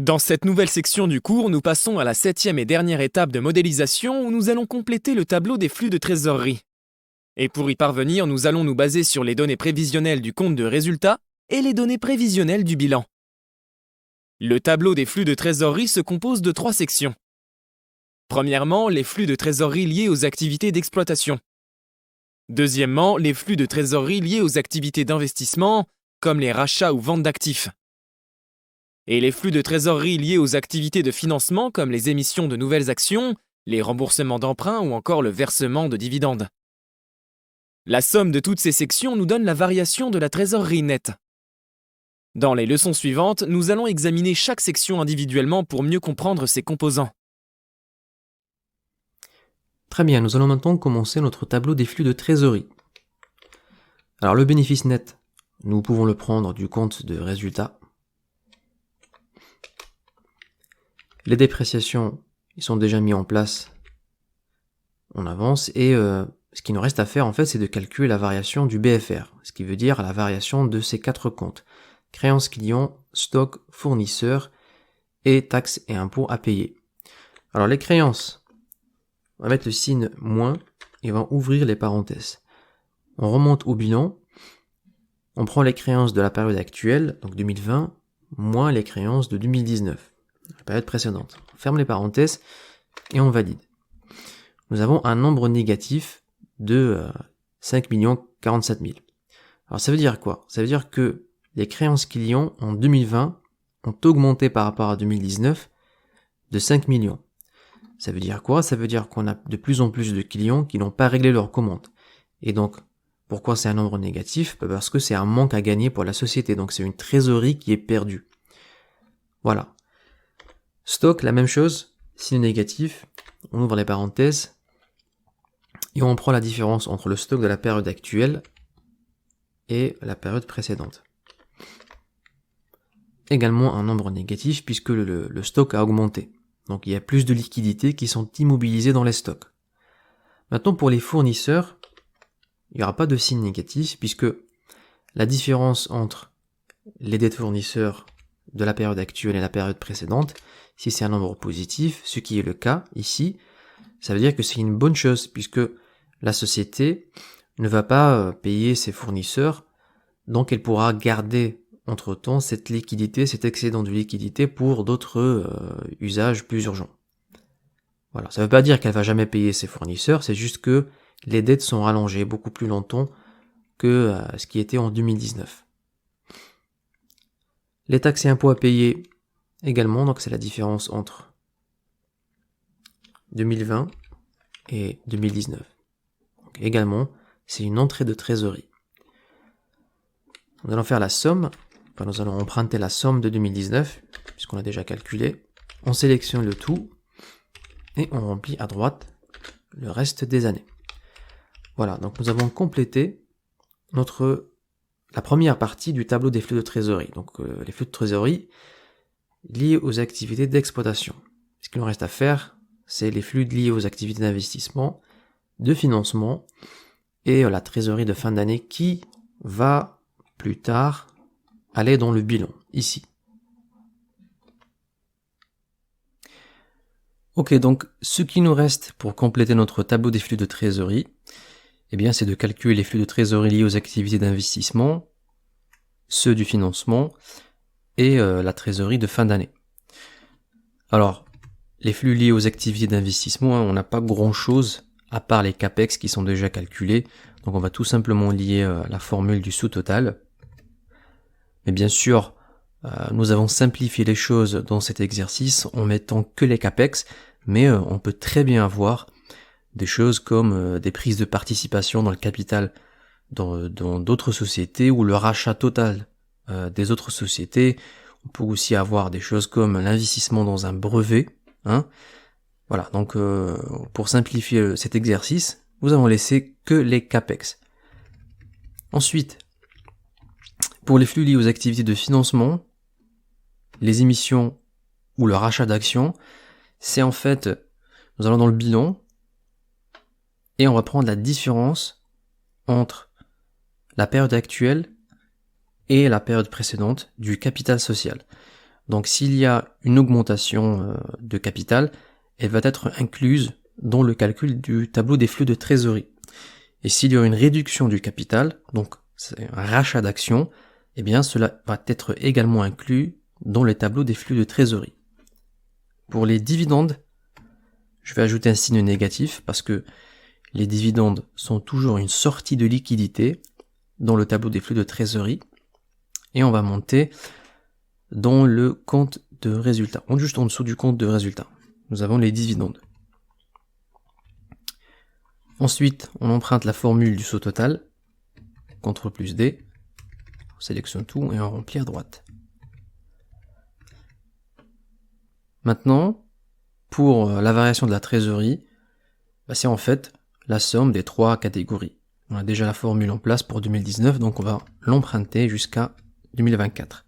Dans cette nouvelle section du cours, nous passons à la 7e et dernière étape de modélisation où nous allons compléter le tableau des flux de trésorerie. Et pour y parvenir, nous allons nous baser sur les données prévisionnelles du compte de résultat et les données prévisionnelles du bilan. Le tableau des flux de trésorerie se compose de 3 sections. Premièrement, les flux de trésorerie liés aux activités d'exploitation. Deuxièmement, les flux de trésorerie liés aux activités d'investissement, comme les rachats ou ventes d'actifs. Et les flux de trésorerie liés aux activités de financement, comme les émissions de nouvelles actions, les remboursements d'emprunts ou encore le versement de dividendes. La somme de toutes ces sections nous donne la variation de la trésorerie nette. Dans les leçons suivantes, nous allons examiner chaque section individuellement pour mieux comprendre ses composants. Très bien, nous allons maintenant commencer notre tableau des flux de trésorerie. Alors le bénéfice net, nous pouvons le prendre du compte de résultat. Les dépréciations, ils sont déjà mis en place. On avance et ce qui nous reste à faire en fait, c'est de calculer la variation du BFR, ce qui veut dire la variation de ces 4 comptes. Créances clients, stock, fournisseurs et taxes et impôts à payer. Alors les créances, on va mettre le signe moins et on va ouvrir les parenthèses. On remonte au bilan, on prend les créances de la période actuelle, donc 2020, moins les créances de 2019, la période précédente. On ferme les parenthèses et on valide. Nous avons un nombre négatif de 5 047 000. Alors ça veut dire quoi? Ça veut dire que les créances clients en 2020 ont augmenté par rapport à 2019 de 5 millions. Ça veut dire quoi? Ça veut dire qu'on a de plus en plus de clients qui n'ont pas réglé leurs commandes. Et donc, pourquoi c'est un nombre négatif? Parce que c'est un manque à gagner pour la société. Donc c'est une trésorerie qui est perdue. Voilà. Stock, la même chose, signe négatif, on ouvre les parenthèses et on prend la différence entre le stock de la période actuelle et la période précédente. Également un nombre négatif puisque le stock a augmenté. Donc il y a plus de liquidités qui sont immobilisées dans les stocks. Maintenant pour les fournisseurs, il n'y aura pas de signe négatif puisque la différence entre les dettes fournisseurs de la période actuelle et la période précédente, si c'est un nombre positif, ce qui est le cas ici, ça veut dire que c'est une bonne chose puisque la société ne va pas payer ses fournisseurs, donc elle pourra garder entre-temps cette liquidité, cet excédent de liquidité pour d'autres usages plus urgents. Voilà, ça ne veut pas dire qu'elle va jamais payer ses fournisseurs, c'est juste que les dettes sont rallongées beaucoup plus longtemps que ce qui était en 2019. Les taxes et impôts à payer également, donc c'est la différence entre 2020 et 2019. Donc également, c'est une entrée de trésorerie. Nous allons faire la somme, enfin nous allons emprunter la somme de 2019, puisqu'on l'a déjà calculé. On sélectionne le tout et on remplit à droite le reste des années. Voilà, donc nous avons complété la première partie du tableau des flux de trésorerie. Donc les flux de trésorerie liés aux activités d'exploitation. Ce qu'il nous reste à faire, c'est les flux liés aux activités d'investissement, de financement et la trésorerie de fin d'année qui va plus tard aller dans le bilan, ici. Ok, donc ce qui nous reste pour compléter notre tableau des flux de trésorerie, eh bien, c'est de calculer les flux de trésorerie liés aux activités d'investissement, ceux du financement et la trésorerie de fin d'année. Alors, les flux liés aux activités d'investissement, on n'a pas grand-chose à part les CAPEX qui sont déjà calculés. Donc on va tout simplement lier la formule du sous-total. Mais bien sûr, nous avons simplifié les choses dans cet exercice en mettant que les CAPEX, mais on peut très bien avoir des choses comme des prises de participation dans le capital dans d'autres sociétés ou le rachat total des autres sociétés. On peut aussi avoir des choses comme l'investissement dans un brevet. Voilà, donc pour simplifier cet exercice, nous avons laissé que les CAPEX. Ensuite, pour les flux liés aux activités de financement, les émissions ou le rachat d'actions, c'est en fait, nous allons dans le bilan et on va prendre la différence entre la période actuelle et la période précédente du capital social. Donc s'il y a une augmentation de capital, elle va être incluse dans le calcul du tableau des flux de trésorerie. Et s'il y a une réduction du capital, donc c'est un rachat d'actions, eh bien cela va être également inclus dans le tableau des flux de trésorerie. Pour les dividendes, je vais ajouter un signe négatif parce que les dividendes sont toujours une sortie de liquidité dans le tableau des flux de trésorerie et on va monter dans le compte de résultat. Juste en dessous du compte de résultat, nous avons les dividendes. Ensuite, on emprunte la formule du saut total, CTRL plus D, on sélectionne tout et on remplit à droite. Maintenant, pour la variation de la trésorerie, c'est en fait la somme des trois catégories. On a déjà la formule en place pour 2019, donc on va l'emprunter jusqu'à 2024.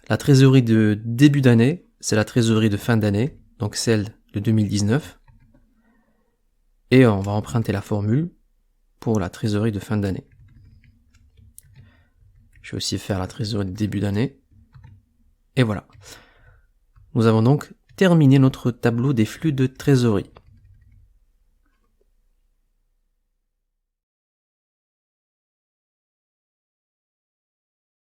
La trésorerie de début d'année, c'est la trésorerie de fin d'année, donc celle de 2019. Et on va emprunter la formule pour la trésorerie de fin d'année. Je vais aussi faire la trésorerie de début d'année. Et voilà. Nous avons donc terminé notre tableau des flux de trésorerie.